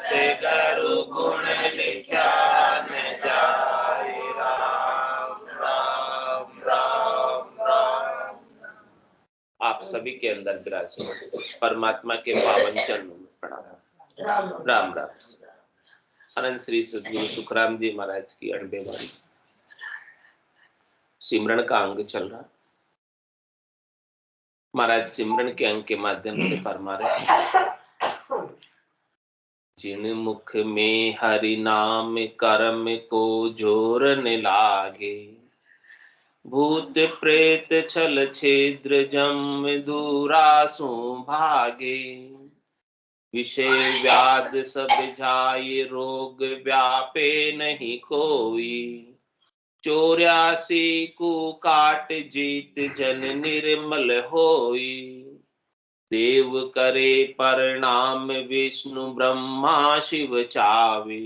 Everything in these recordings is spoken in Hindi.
करु गुण लिखा न जाए। राम राम राम राम। आप सभी के अंदर विराजमान परमात्मा के पावन चरणों में प्रणाम। राम राम। अनंत श्री सद्गुरु सुखराम जी महाराज की अड्डेवारी सिमरन का अंग चल रहा। महाराज सिमरन के अंग के माध्यम से फरमा रहे, जिन मुख में हरि नाम कर्म को जोरने लागे, भूत प्रेत छल छिद्र जम दूरासु भागे। विषय व्याध सब जाय रोग व्यापे नहीं कोई, 84 को काट जीत जन निर्मल होई। देव करे प्रणाम विष्णु ब्रह्मा शिव चावे,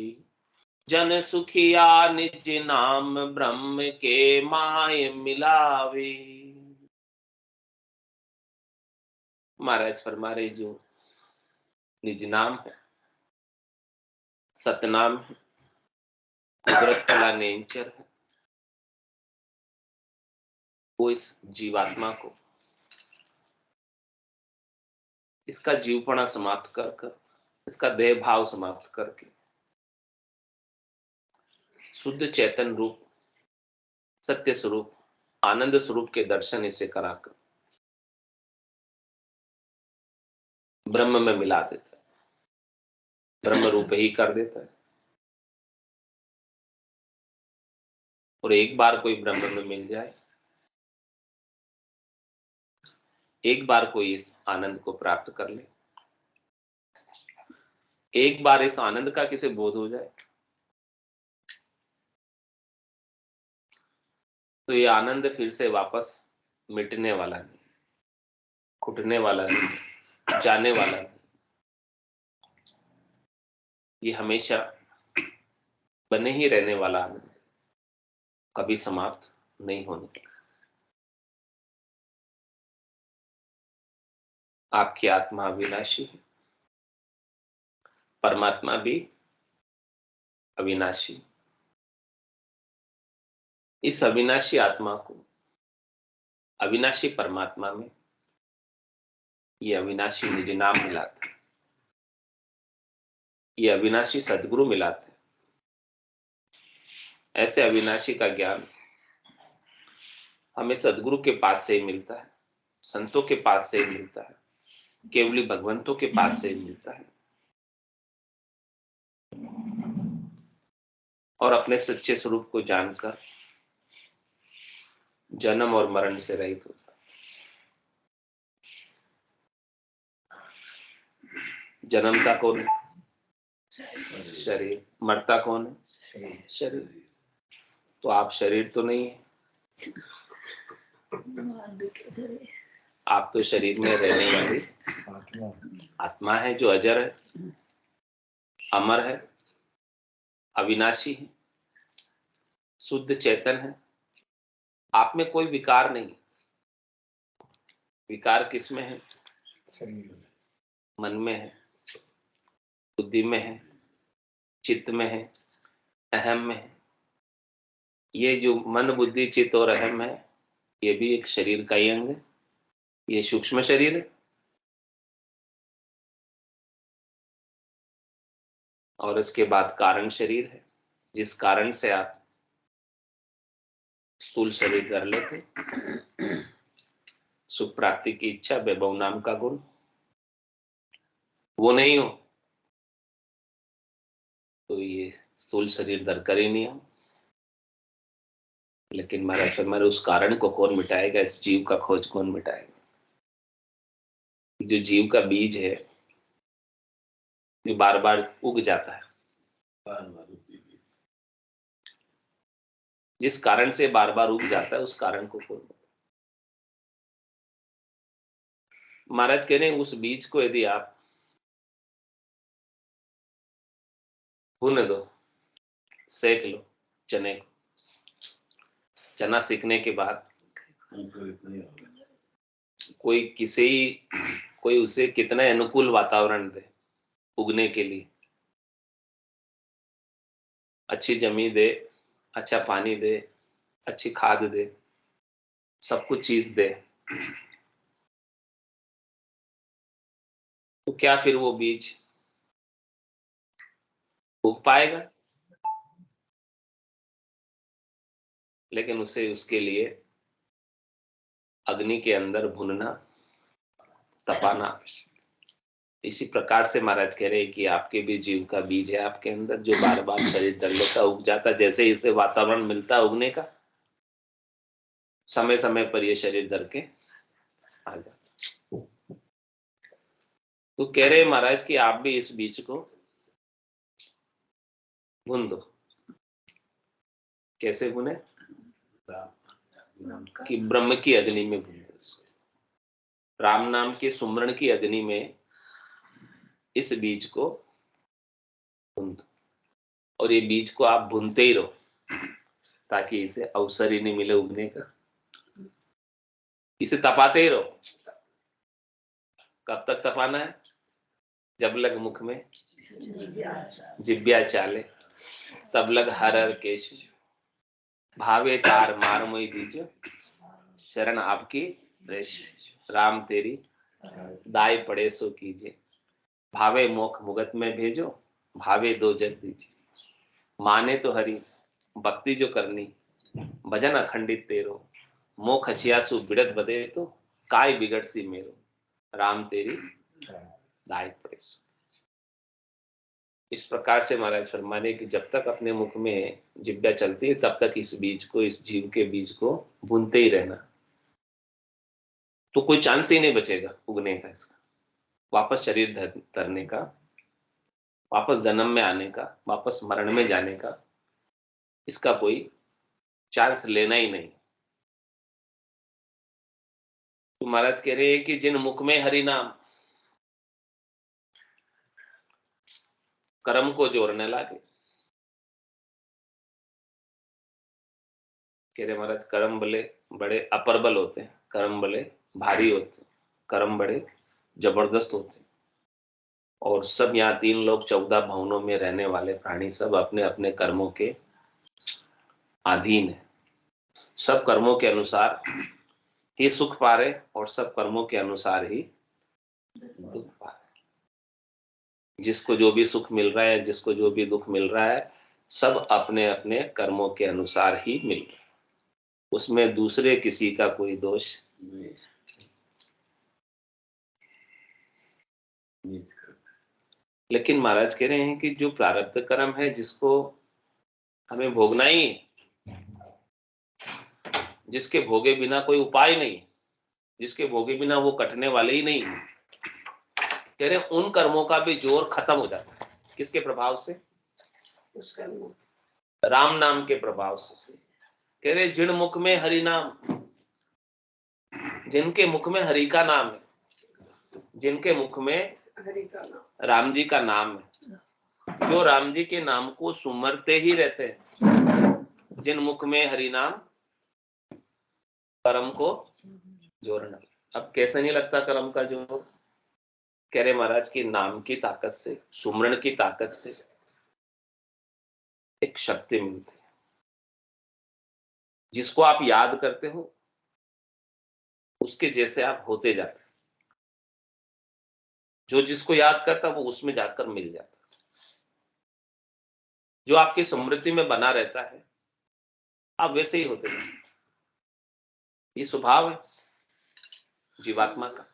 जन सुखिया निज नाम ब्रह्म के माय मिलावे। महाराज फरमा रहे, जो निज नाम है, सतनाम है, कुदरत कला नेचर है, वो इस जीवात्मा को इसका जीवपना समाप्त कर कर, इसका देह भाव समाप्त करके शुद्ध चैतन रूप, सत्य स्वरूप, आनंद स्वरूप के दर्शन इसे कराकर ब्रह्म में मिला देता है, ब्रह्म रूप ही कर देता है। और एक बार कोई ब्रह्म में मिल जाए, एक बार कोई इस आनंद को प्राप्त कर ले, एक बार इस आनंद का किसे बोध हो जाए, तो ये आनंद फिर से वापस मिटने वाला नहीं, खुटने वाला नहीं, जाने वाला नहीं। ये हमेशा बने ही रहने वाला आनंद, कभी समाप्त नहीं होने वाला। आपकी आत्मा अविनाशी है, परमात्मा भी अविनाशी। इस अविनाशी आत्मा को अविनाशी परमात्मा में ये अविनाशी निज नाम मिलाते, ये अविनाशी सद्गुरु मिलाते। ऐसे अविनाशी का ज्ञान हमें सद्गुरु के पास से ही मिलता है, संतों के पास से ही मिलता है, केवली भगवंतों के पास से ही मिलता है। और अपने सच्चे स्वरूप को जानकर जन्म और मरण से रहित हो जाता। जन्मता कौन है? शरीर। मरता कौन है? शरीर। तो आप शरीर तो नहीं है, आप तो शरीर में रहने वाली आत्मा है, जो अजर है, अमर है, अविनाशी है, शुद्ध चैतन है। आप में कोई विकार नहीं। विकार किस में है? मन में है, बुद्धि में है, चित्त में है, अहम में है। ये जो मन बुद्धि चित्त और अहम है, ये भी एक शरीर का ही अंग है। ये सूक्ष्म शरीर है, और इसके बाद कारण शरीर है, जिस कारण से आप स्थूल शरीर कर लेते। सुख प्राप्ति की इच्छा, वैभव नाम का गुण, वो नहीं हो तो ये स्थूल शरीर दरकर ही नहीं हो। लेकिन महाराज उस कारण को कौन मिटाएगा? इस जीव का खोज कौन मिटाएगा? जो जीव का बीज है, जो बार बार उग जाता है, जिस कारण से बार बार उग जाता है, उस कारण को कौन? महाराज कह रहे हैं, उस बीज को यदि आप भून दो, सेक लो चने को, चना सीखने के बाद कोई उसे कितना अनुकूल वातावरण दे उगने के लिए, अच्छी जमीन दे, अच्छा पानी दे, अच्छी खाद दे, सब कुछ चीज दे, तो क्या फिर वो बीज उग पाएगा? लेकिन उसे उसके लिए अग्नि के अंदर भुनना, तपाना। इसी प्रकार से महाराज कह रहे हैं कि आपके भी जीव का बीज है आपके अंदर, जो बार बार शरीर धर लेता, उग जाता, जैसे इसे वातावरण मिलता उगने का, समय समय पर ये शरीर धर के आ जाता। तो कह रहे महाराज कि आप भी इस बीज को भून दो। कैसे भुने? कि ब्रह्म की अग्नि में भून दो इसको। राम नाम के सुमरण की अग्नि में इस बीज को भून दो, और ये बीज को आप भूनते ही रहो, ताकि इसे अवसर ही नहीं मिले उगने का। इसे तपाते ही रहो। कब तक तपाना है? जब लग मुख में जिब्या चाले, तब लग हर हर केश, भावे तार मार मोई दीजो, शरण आपकी रेश, राम तेरी दाई पड़े सो कीजिए, भावे मोख मुगत में भेजो, भावे दो जग दीजिए। माने तो हरि भक्ति जो करनी, भजन अखंडित तेरो, मोख हसियासु बिड़त बदे तो, काय बिगड़ सी मेरो, राम तेरी दाई पड़े सो। इस प्रकार से महाराज फरमाने कि जब तक अपने मुख में जिब्या चलती है, तब तक इस बीज को, इस जीव के बीज को भूनते ही रहना, तो कोई चांस ही नहीं बचेगा उगने का, इसका वापस शरीर धरने का, वापस जन्म में आने का, वापस मरण में जाने का, इसका कोई चांस लेना ही नहीं। तो महाराज कह रहे हैं कि जिन मुख में हरि नाम कर्म को जोड़ने लगे, कह रहे महाराज कर्म बले बड़े अप्रबल होते हैं, कर्म बले भारी होते हैं, कर्म बड़े जबरदस्त होते हैं। और सब यहाँ 3 लोग 14 भवनों में रहने वाले प्राणी सब अपने अपने कर्मों के अधीन है। सब कर्मों के अनुसार ही सुख पा रहे, और सब कर्मों के अनुसार ही दुख पा रहे। जिसको जो भी सुख मिल रहा है, जिसको जो भी दुख मिल रहा है, सब अपने अपने कर्मों के अनुसार ही मिल रहा है, उसमें दूसरे किसी का कोई दोष नहीं। लेकिन महाराज कह रहे हैं कि जो प्रारब्ध कर्म है, जिसको हमें भोगना ही, जिसके भोगे बिना कोई उपाय नहीं, जिसके भोगे बिना वो कटने वाले ही नहीं, कह रहे उन कर्मों का भी जोर खत्म हो जाता है। किसके प्रभाव से? राम नाम के प्रभाव से। कह रहे जिन मुख में हरि नाम, जिनके मुख में हरि का नाम है, जिनके मुख में राम जी का नाम है, जो राम जी के नाम को सुमरते ही रहते हैं, जिन मुख में हरि नाम, कर्म को जोड़ना। अब कैसे नहीं लगता कर्म का जोर? कह रहे महाराज की नाम की ताकत से, सुमरण की ताकत से एक शक्ति मिलती है। जिसको आप याद करते हो, उसके जैसे आप होते जाते, जो जिसको याद करता वो उसमें जाकर मिल जाता, जो आपकी स्मृति में बना रहता है, आप वैसे ही होते जाते। ये स्वभाव है जीवात्मा का।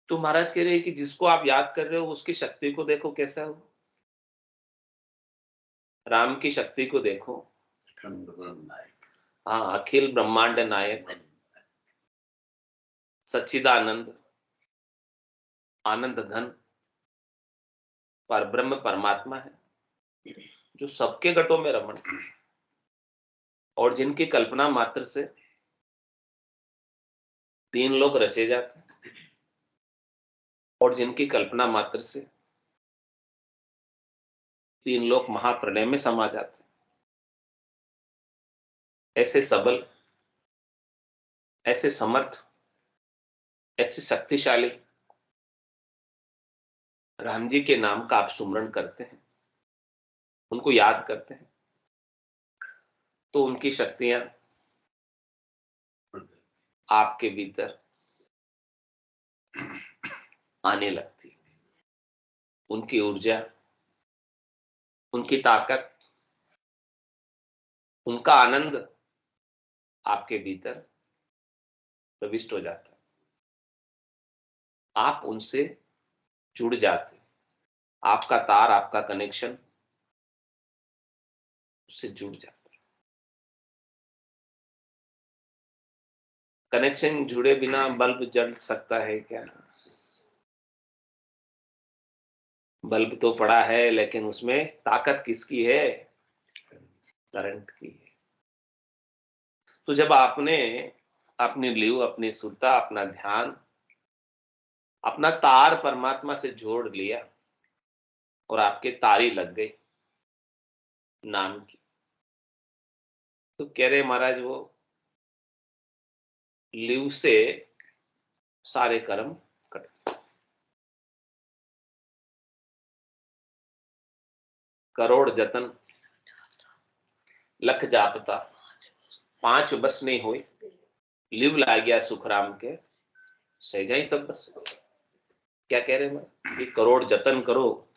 तो महाराज कह रहे हैं कि जिसको आप याद कर रहे हो, उसकी शक्ति को देखो कैसा हो। राम की शक्ति को देखो। हाँ, अखिल ब्रह्मांड नायक, सच्चिदानंद, आनंद घन पर ब्रह्म परमात्मा है, जो सबके घटों में रमण, और जिनकी कल्पना मात्र से 3 लोग रचे जाते हैं, और जिनकी कल्पना मात्र से 3 लोग महाप्रलय में समा जाते हैं। ऐसे सबल, ऐसे समर्थ, ऐसे शक्तिशाली राम जी के नाम का आप सुमरण करते हैं, उनको याद करते हैं, तो उनकी शक्तियां आपके भीतर आने लगती, उनकी ऊर्जा, उनकी ताकत, उनका आनंद आपके भीतर प्रविष्ट हो जाता है। आप उनसे जुड़ जाते, आपका तार, आपका कनेक्शन उससे जुड़ जाता है। कनेक्शन जुड़े बिना बल्ब जल सकता है क्या? बल्ब तो पड़ा है, लेकिन उसमें ताकत किसकी है? करंट की है। तो जब आपने अपनी लीव, अपनी सुरता, अपना ध्यान, अपना तार परमात्मा से जोड़ लिया और आपके तारी लग गई नाम की, तो कह रहे महाराज वो लीव से सारे कर्म कट। करोड़ जतन लख जापता, 5 बस नहीं हुई, लिव ला गया सुखराम के, सहजा ही सब बस। क्या कह रहे हैं? ये करोड़ जतन करो,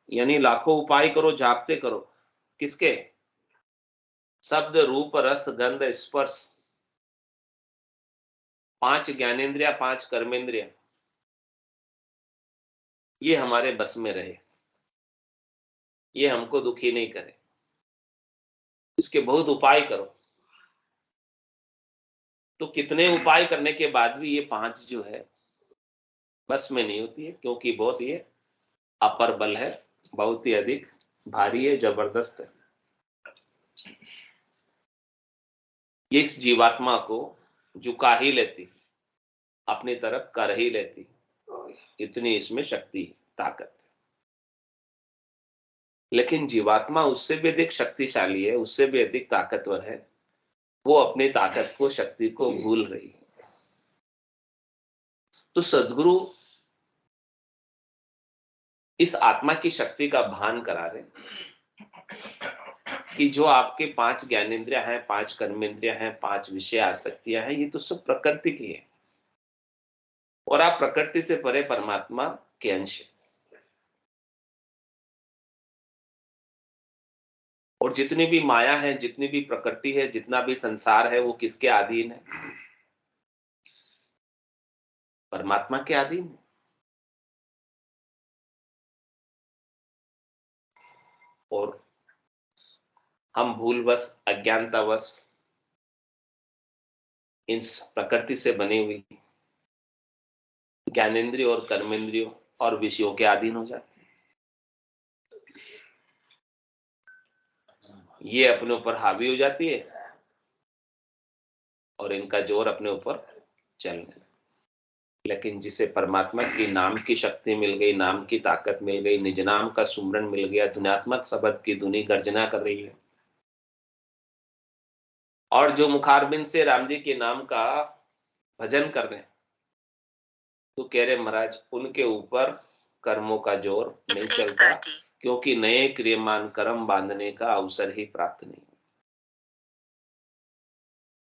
यानी लाखों उपाय करो, जापते करो, किसके? शब्द, रूप, रस, गंध, स्पर्श, 5 ज्ञानेंद्रिया, 5 कर्मेंद्रिया, ये हमारे बस में रहे, ये हमको दुखी नहीं करे, इसके बहुत उपाय करो। तो कितने उपाय करने के बाद भी ये 5 जो है बस में नहीं होती है, क्योंकि बहुत ये अपर बल है, बहुत ही अधिक भारी है, जबरदस्त है। ये इस जीवात्मा को झुका ही लेती, अपनी तरफ कर ही लेती, इतनी इसमें शक्ति, ताकत। लेकिन जीवात्मा उससे भी अधिक शक्तिशाली है, उससे भी अधिक ताकतवर है, वो अपनी ताकत को, शक्ति को भूल रही है। तो सद्गुरु इस आत्मा की शक्ति का भान करा रहे कि जो आपके 5 ज्ञानेंद्रिया हैं, 5 कर्मेंद्रिया हैं, 5 विषय आसक्तियां हैं, ये तो सब प्रकृति की है, और आप प्रकृति से परे परमात्मा के अंश हैं। और जितनी भी माया है, जितनी भी प्रकृति है, जितना भी संसार है, वो किसके अधीन है? परमात्मा के अधीन है। और हम भूलवश, अज्ञानतावश इन प्रकृति से बनी हुई ज्ञानेंद्रियों और कर्मेंद्रियों और विषयों के अधीन हो जाते हैं। ये अपने ऊपर हावी हो जाती है और इनका जोर अपने ऊपर चलने लगता। लेकिन जिसे परमात्मा की नाम की शक्ति मिल गई, नाम की ताकत मिल गई, निज नाम का सुमरन मिल गया, धुनात्मक शब्द की धुनी गर्जना कर रही है, और जो मुखारबिंद से राम जी के नाम का भजन कर रहे हैं, तो कह रहे महाराज उनके ऊपर कर्मों का जोर नहीं चलता, क्योंकि नए क्रियमान कर्म बांधने का अवसर ही प्राप्त नहीं।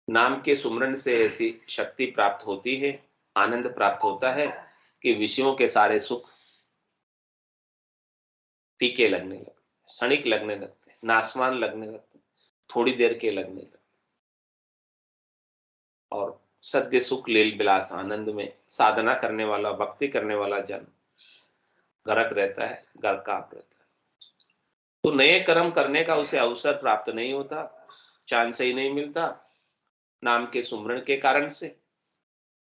नाम के सुमरन से ऐसी शक्ति प्राप्त होती है, आनंद प्राप्त होता है कि विषयों के सारे सुख फीके लगने लगते, क्षणिक लगने लगते, नासवान लगने लगते, थोड़ी देर के लगने लगते, और सद्य सुख लील विलास आनंद में साधना करने वाला, भक्ति करने वाला जन गरक रहता है, गरकाप रहता है। तो नए कर्म करने का उसे अवसर प्राप्त नहीं होता, चांस ही नहीं मिलता, नाम के सुमरण के कारण से।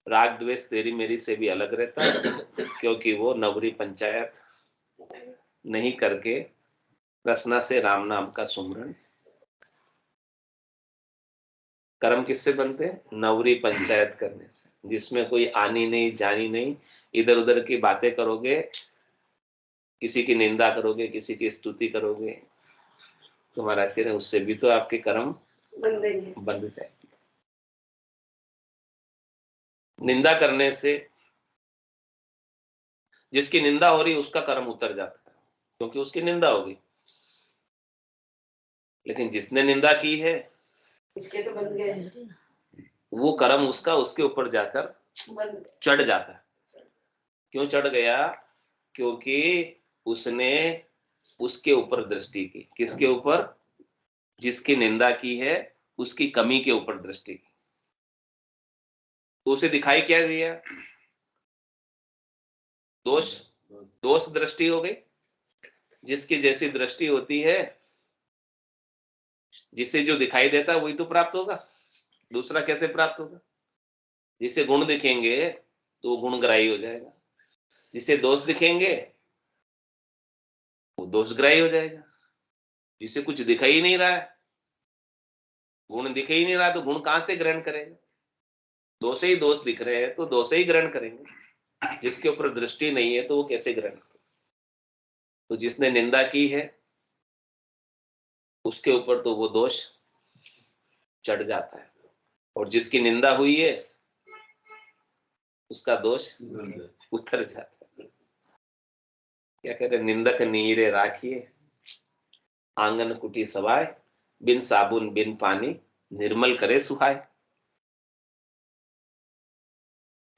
राग द्वेष तेरी मेरी से भी अलग रहता है, क्योंकि वो नवरी पंचायत नहीं करके रसना से राम नाम का सुमरण। कर्म किससे बनते हैं? नवरी पंचायत करने से, जिसमें कोई आनी नहीं, जानी नहीं, इधर उधर की बातें करोगे, किसी की निंदा करोगे, किसी की स्तुति करोगे, तो महाराज कह रहे हैं उससे भी तो आपके कर्म बंद जाए। निंदा करने से जिसकी निंदा हो रही है उसका कर्म उतर जाता है, क्योंकि उसकी निंदा होगी। लेकिन जिसने निंदा की है इसके तो बन गए, वो कर्म उसका उसके ऊपर जाकर चढ़ जाता है। क्यों चढ़ गया? क्योंकि उसने उसके ऊपर दृष्टि की। किसके ऊपर? जिसकी निंदा की है उसकी कमी के ऊपर दृष्टि की। तो उसे दिखाई क्या दिया? दोष। दोष दृष्टि हो गई। जिसकी जैसी दृष्टि होती है, जिसे जो दिखाई देता है वही तो प्राप्त होगा। दूसरा कैसे प्राप्त होगा? जिसे गुण दिखेंगे तो वो गुणग्राही हो जाएगा, जिसे दोष दिखेंगे वो दोषग्राही हो जाएगा। जिसे कुछ दिखाई ही नहीं रहा है, गुण दिख ही नहीं रहा, तो गुण कहां से ग्रहण करेगा? दोष ही दोष दिख रहे हैं तो दोष ही ग्रहण करेंगे। जिसके ऊपर दृष्टि नहीं है तो वो कैसे ग्रहण करेगा? तो जिसने निंदा की है उसके ऊपर तो वो दोष चढ़ जाता है, और जिसकी निंदा हुई है उसका दोष उतर जाता है। क्या कह रहे? निंदक नीरे राखिए, आंगन कुटी सवाय, बिन साबुन बिन पानी, निर्मल करे सुहाय।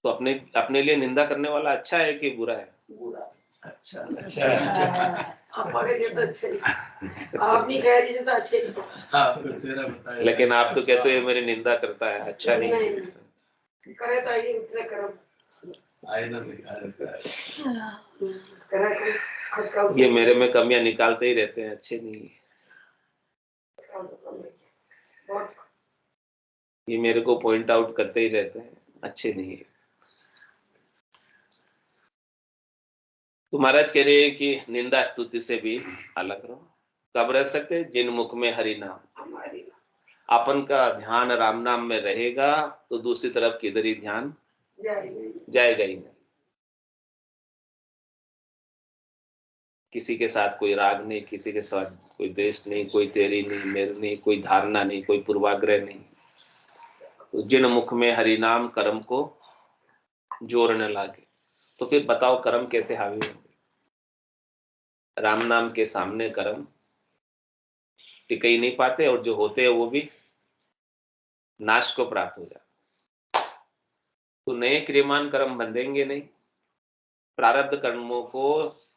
तो अपने अपने लिए निंदा करने वाला अच्छा है कि बुरा है? बुरा। अच्छा आप पढ़ेंगे तो अच्छे ही, आप नहीं कह रही तो अच्छे ही। लेकिन आप तो कहते हो मेरी निंदा करता है, अच्छा नहीं करे तो आइए उतने करो, ये मेरे में कमियां निकालते ही रहते हैं, अच्छे नहीं है। ये मेरे को पॉइंट आउट करते ही रहते हैं, अच्छे नहीं है। तो महाराज कह रहे हैं कि निंदा स्तुति से भी अलग रहो। कब रह सकते? जिन मुख में हरि नाम। अपन का ध्यान राम नाम में रहेगा तो दूसरी तरफ किधर ही ध्यान जाएगा ही नहीं। किसी के साथ कोई राग नहीं, किसी के साथ कोई द्वेष नहीं, कोई तेरी नहीं, मेरी नहीं, कोई धारणा नहीं, कोई पूर्वाग्रह नहीं। तो जिन मुख में हरि नाम कर्म को जोड़ने लागे, तो फिर बताओ कर्म कैसे हावी होंगे? राम नाम के सामने कर्म टिक ही नहीं पाते, और जो होते हैं वो भी नाश को प्राप्त हो जाते। तो नए क्रियमान कर्म बंधेंगे नहीं। प्रारब्ध कर्मों को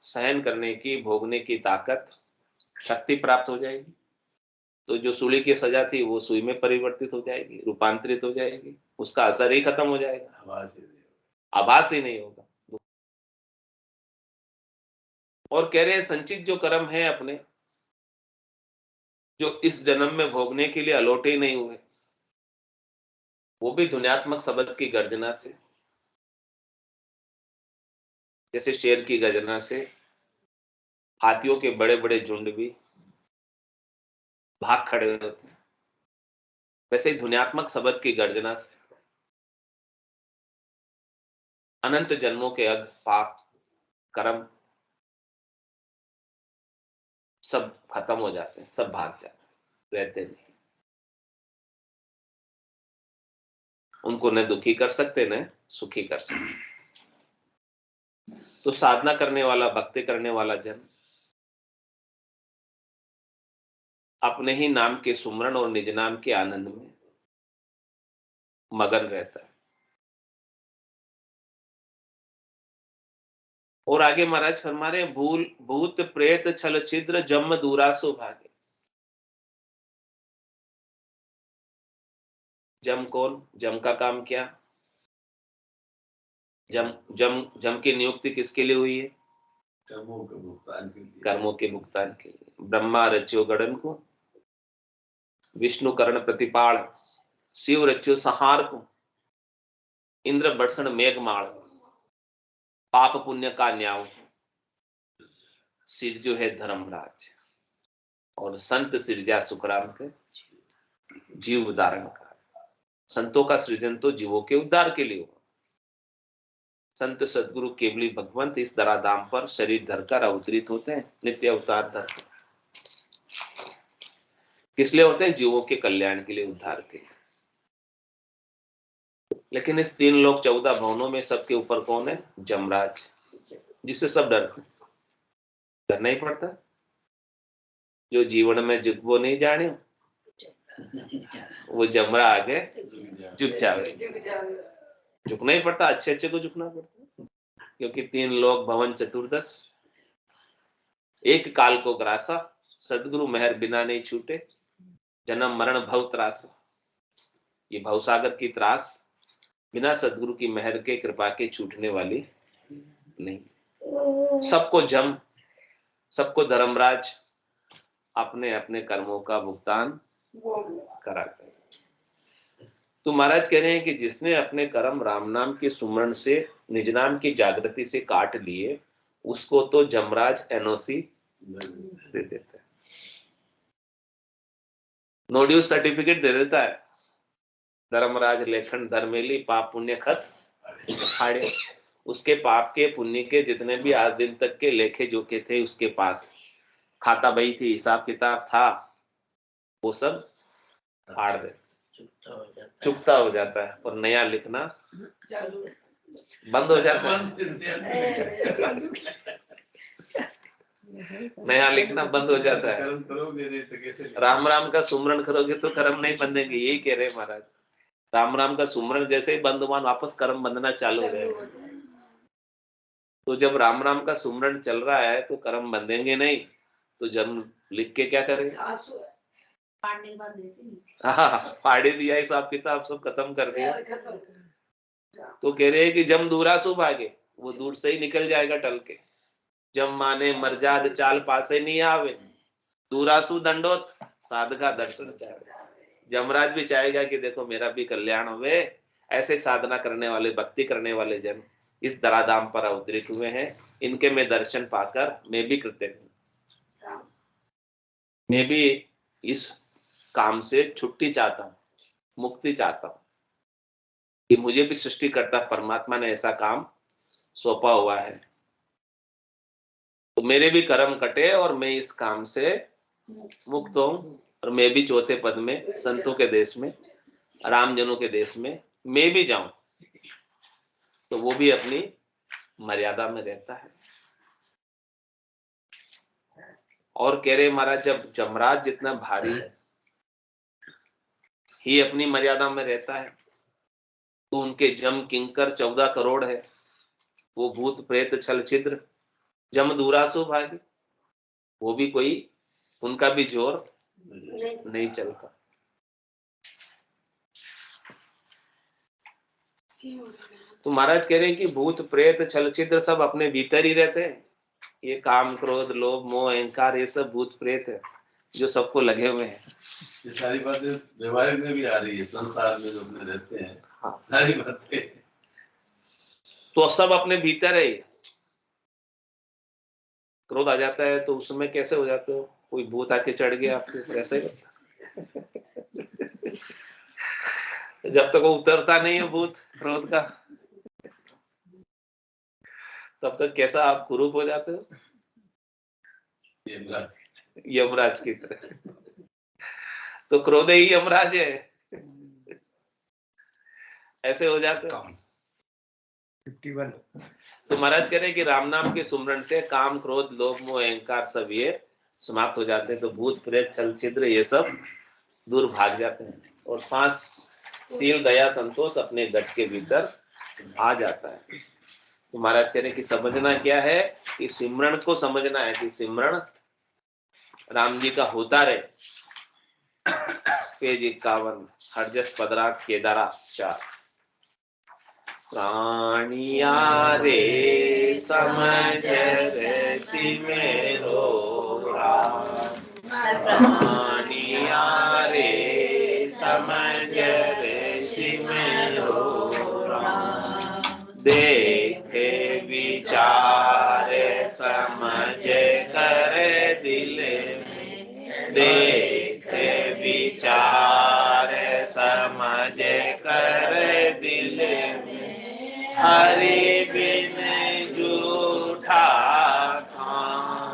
सहन करने की, भोगने की ताकत, शक्ति प्राप्त हो जाएगी। तो जो सूली की सजा थी वो सुई में परिवर्तित हो जाएगी, रूपांतरित हो जाएगी, उसका असर ही खत्म हो जाएगा, आभास ही नहीं होगा। और कह रहे हैं संचित जो कर्म है अपने, जो इस जन्म में भोगने के लिए अलौटे ही नहीं हुए, वो भी ध्वन्यात्मक शब्द की गर्जना से, जैसे शेर की गर्जना से हाथियों के बड़े बड़े झुंड भी भाग खड़े होते हैं, वैसे ही ध्वन्यात्मक शब्द की गर्जना से अनंत जन्मों के अग पाप कर्म सब खत्म हो जाते हैं, सब भाग जाते हैं, रहते नहीं। उनको न दुखी कर सकते न सुखी कर सकते। तो साधना करने वाला, भक्ति करने वाला जन अपने ही नाम के सुमरण और निज नाम के आनंद में मगन रहता है। और आगे महाराज फरमा रहे हैं, भूल भूत प्रेत छल छिद्र जम दूरासो भागे। जम कौन? जम का काम क्या? जम जम जम की नियुक्ति किसके लिए हुई है? कर्मों के भुगतान के लिए। कर्मों के भुगतान के लिए। ब्रह्मा रच्यो गड़न को, विष्णु कर्ण प्रतिपाल, शिव रच्यो संहार को, इंद्र बरसण मेघमाल, पाप पुण्य का न्याय, सिर जो है धर्मराज, और संत सिरजा सुखराम के जीव उदाहरण का। संतों का सृजन तो जीवों के उद्धार के लिए हुआ। संत सदगुरु केवली भगवंत इस धराधाम पर शरीर धरकर अवतरित होते हैं, नित्य अवतार धर। किस लिए होते हैं? जीवों के कल्याण के लिए, उद्धार के लिए। लेकिन इस 3 लोक 14 भवनों में सबके ऊपर कौन है? जमराज। जिससे सब डरते, डरना ही पड़ता। जो जीवन में वो नहीं जाने, वो जमरा आगे झुक जावे। झुकना ही पड़ता, अच्छे अच्छे को झुकना पड़ता, क्योंकि 3 लोक भवन चतुर्दश, एक काल को ग्रासा, सदगुरु मेहर बिना नहीं छूटे, जन्म मरण भव त्रास। ये भवसागर की त्रास बिना सदगुरु की मेहर के कृपा के छूटने वाली नहीं। सबको जम, सबको धर्मराज अपने अपने कर्मों का भुगतान कराते हैं। तो महाराज कह रहे हैं कि जिसने अपने कर्म राम नाम के सुमरण से, निज नाम की जागृति से काट लिए, उसको तो जमराज एनओसी दे देता है, नो ड्यू सर्टिफिकेट दे देता है। धर्मराज लेखन धर्मेली पाप पुण्य खत फाड़े। उसके पाप के पुण्य के जितने भी आज दिन तक के लेखे जोखे थे उसके पास, खाता बही थी, हिसाब किताब था, वो सब फाड़ दे, चुकता हो जाता है, और नया लिखना बंद हो जाता है। नया लिखना बंद हो जाता है। राम राम का सुमरण करोगे तो कर्म नहीं बंधेंगे, यही कह रहे महाराज। राम राम का सुमरण जैसे ही बंद हुआ, वापस कर्म बंधना चालू हो जाएगा। तो जब राम राम का सुमरण चल रहा है तो कर्म बंधेंगे नहीं, तो जन्म लिख के क्या करेंगे? हाँ, फाड़ी दिया, हिसाब किताब सब खत्म कर दिया। तो कह रहे हैं कि जम दूरा सु भागे, वो दूर से ही निकल जाएगा टल के। जम माने मर्जाद चाल पासे नहीं आवे, दूरासु दंडोत साध का दर्शन चाहे। जमराज भी चाहेगा कि देखो मेरा भी कल्याण होवे। ऐसे साधना करने वाले, भक्ति करने वाले जन इस धराधाम पर अवतरित हुए हैं, इनके मैं दर्शन पाकर मैं भी कृतज्ञ, मैं भी इस काम से छुट्टी चाहता हूँ, मुक्ति चाहता हूँ, कि मुझे भी सृष्टिकर्ता परमात्मा ने ऐसा काम सौंपा हुआ है, तो मेरे भी कर्म कटे और मैं इस काम से मुक्त हूं, और मैं भी चौथे पद में संतों के देश में, रामजनों के देश में मैं भी जाऊं, तो वो भी अपनी मर्यादा में रहता है। और कह रहे महाराज, जब जमराज जितना भारी ही अपनी मर्यादा में रहता है, तो उनके जम किंकर 14 करोड़ है, वो भूत प्रेत छल छिद्र जम दूरासु भागी, वो भी कोई, उनका भी जोर नहीं चलता। तो महाराज कह रहे हैं कि भूत प्रेत छल छिद्र सब अपने भीतर ही रहते हैं। ये काम क्रोध लोभ मोह अहंकार, ये सब भूत प्रेत है जो सबको लगे हुए हैं। ये सारी बातें व्यवहारिक में भी आ रही है, संसार में जो अपने रहते हैं। हाँ, सारी बातें तो सब अपने भीतर है। क्रोध आ जाता है तो उसमें कैसे हो जाते हो? कोई भूत आके चढ़ गया आपके ऊपर, ऐसे जब तक वो उतरता नहीं है भूत क्रोध का, तब तक कैसा आप कुरूप हो जाते हो? यमराज की तरह। तो क्रोध ही यमराज है, ऐसे हो जाते हो। 51। तो महाराज कह रहे हैं कि राम नाम के सुमरण से काम क्रोध लोभ मोह अहंकार सब ये समाप्त हो जाते हैं, तो भूत प्रेत छल छिद्र ये सब दूर भाग जाते हैं, और सांस सील दया संतोष अपने गट के भीतर आ जाता है। तो महाराज कह रहे हैं कि समझना क्या है, कि सिमरण को समझना है, कि सिमरण राम जी का होता रहे। पेज 51, हरजस पदरा केदारा 4। प्राणिया रे समझ रसी मेरो राम, प्राणिया रे समझ रसी मेरो राम, देख विचार समझ कर दिल में, देख विचार समझ कर दिल में, हरि बिन झूठा काम,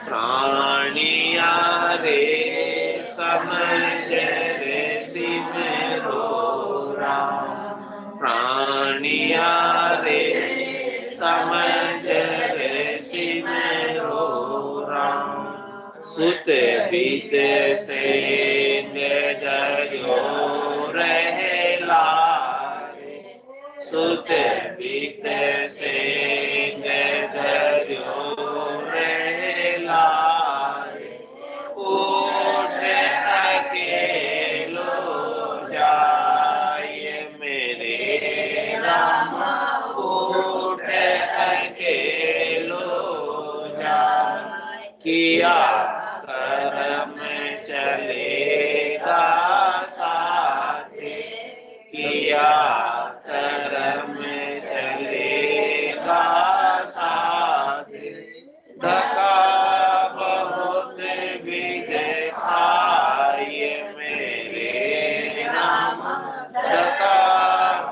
प्राणिया रे समझ रे मेरो राम, प्राणिया रे समझ सुत बीत से निर्दयो रहला सुत बीत से निर्दयो रहला उठ अकेलो जाय मेरे राम उठ अकेलो जाय किया कर्म चलेगा साथे किया कर्म चलेगा साथे धक्का बहुत भी खाए मेरे राम धक्का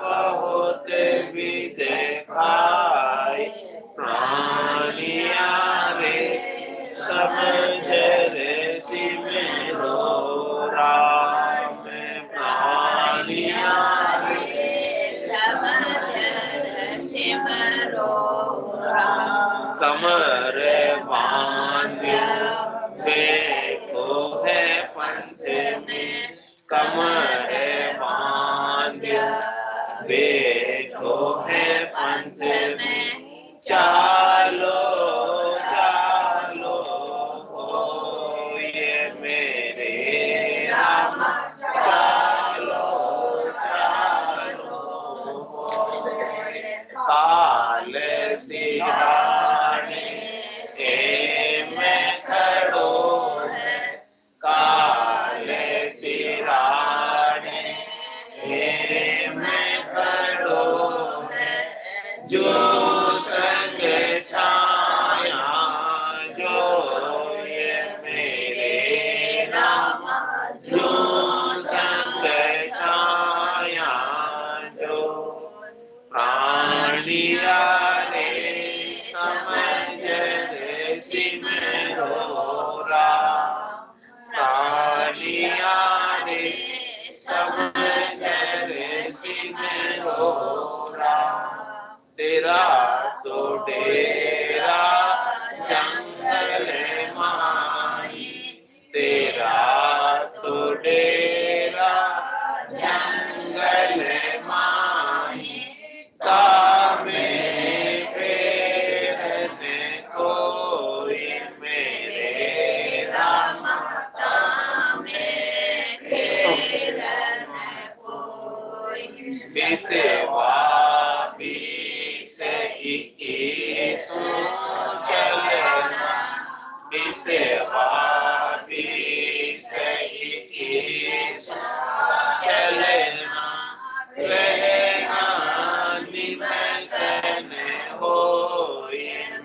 बहुत भी खाए प्राणिया रे समझ रे सिमरो राम प्राणिया रे समझ रे सिमरो राम कमर बांध्यो बैठो है पंथ में कमर बांध्यो बैठो है पंथ में चालो चालो हो ये मेरे राम चालो चालो हो काल सिराने से मैं खड़ो है काल सिराने से मैं खड़ो है जो संग छाया जो ये मेरे राम जो संग छाया जो प्राणिया रे समझ रे सिमरो राम प्राणिया रे समझ रे सिमरो राम तेरा तो डेरा जंगल माही तेरा तो डेरा जंगल माही कामे फेरने कोई मेरे राम कामे फेरने कोई बिसेवा सो चलना बिसेवा चलना रहना निमंत्रण हो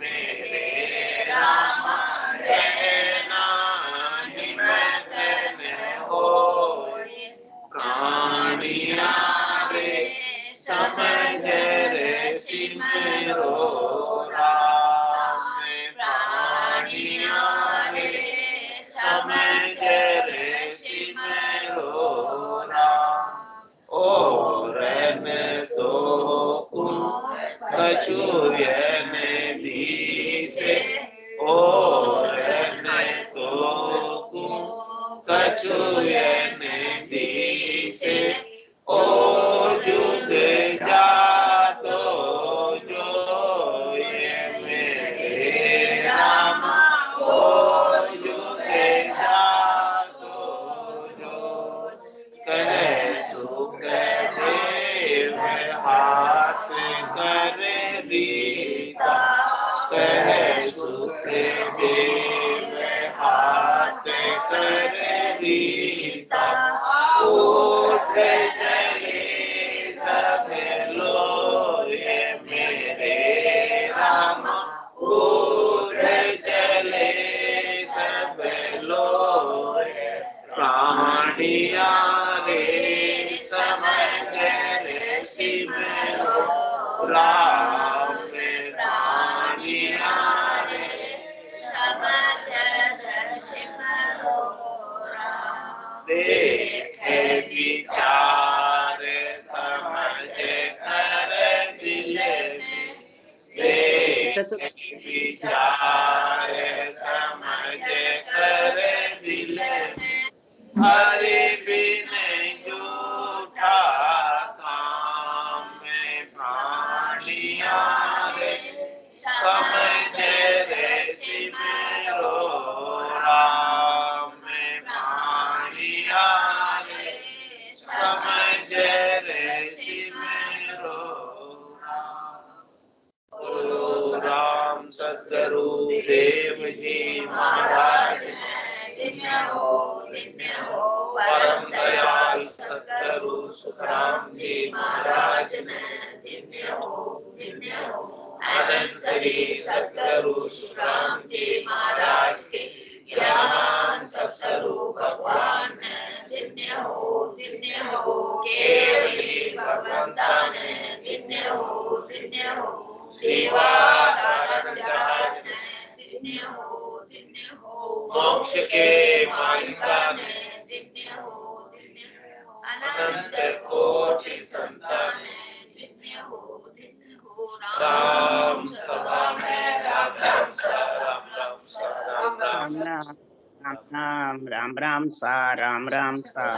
मेरे राम रहना निमंत्रण हो प्राणिया रे समझ रे सिमरो राम प्राणिया रे समझ रे सिमरो राम ओरन तो कछुयन दीसे ओरन तो कछुयन दीसे ओ जुग जातो जो ये मेरे राम ओ जुग जातो जो कह सुख देव हाथ कर रीता कह सुख देव हाथ कर रीता उठ चले सब लो ये मेरे राम उठ चले सब लो प्राणिया रे समझ रे सिमरो राम प्राणिया रे समझ रे सिमरो राम देख विचार समझ कर दिल में देख विचार समझ कर जी महाराज धन्य हो परम दयाल सतगुरु सुखराम जी महाराज धन्य हो अनंत श्री सतगुरु सुखराम जी महाराज के ज्ञान स्वरूप भगवान धन्य हो केवली भगवंतान धन्य हो सेवा कारण जहाज धन्य हो मोक्ष के मालिकान धन्य हो अनंत कोटि संतान धन्य हो राम सभा में राम राम सा राम राम राम राम सा राम राम सा